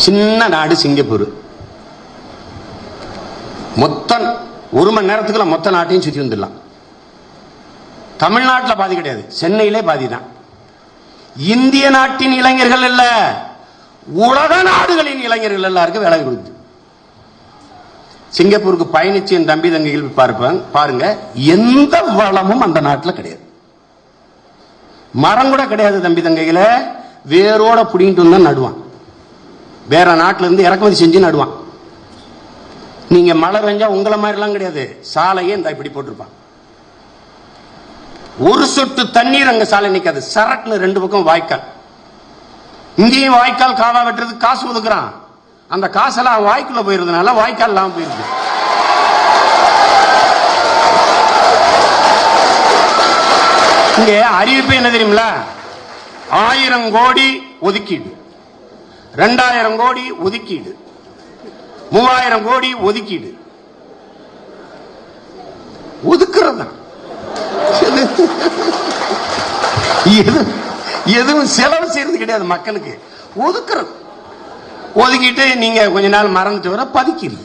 சின்ன நாடு சிங்கப்பூர். மொத்த 1 மணி நேரத்துக்குள்ள மொத்த நாட்டையும் சுத்தி வந்துடலாம். தமிழ்நாட்டில் பாதி கிடையாது, சென்னையிலே பாதி தான். இந்திய நாட்டின் இளைஞர்கள் இல்ல, உலக நாடுகளின் இளைஞர்கள் எல்லாருக்கும் வேலை கொடுத்து சிங்கப்பூருக்கு பயணிச்சு என் தம்பி தங்கைகள் பாருங்க, எந்த வளமும் அந்த நாட்டில் கிடையாது. மரம் கூட கிடையாது தம்பி தங்கைகளை, வேரோட புடிங்கிட்டு வந்தா நடுவான். வேற நாட்டில இருந்து இறக்குமதி செஞ்சு நடுவான். நீங்க மழை பெஞ்சா உங்களை மாதிரி எல்லாம் கிடையாது, சாலையே இந்த இப்படி போட்டிருப்பான். ஒரு சொட்டு தண்ணீர் அங்க சாலை நிக்காது, சரக்குன்னு 2 பக்கம் வாய்க்கால். இங்கேயும் வாய்க்கால் காவா வெட்டுறதுக்கு காசு ஒதுக்குறான். அந்த காசெல்லாம் வாய்க்குள்ள போயிருந்தனால வாய்க்கால் இல்லாம போயிருக்கு. இங்க அறிவிப்பு என்ன தெரியுமில, 1000 கோடி ஒதுக்கீடு, 2000 கோடி ஒதுக்கீடு, 3000 கோடி ஒதுக்கீடு. ஒதுக்குறது எதுவும் செலவு செய்யறது கிடையாது, மக்களுக்கு ஒதுக்குறது. ஒதுக்கிட்டு நீங்க கொஞ்ச நாள் மறந்துட்டு வர பதுக்கிறது.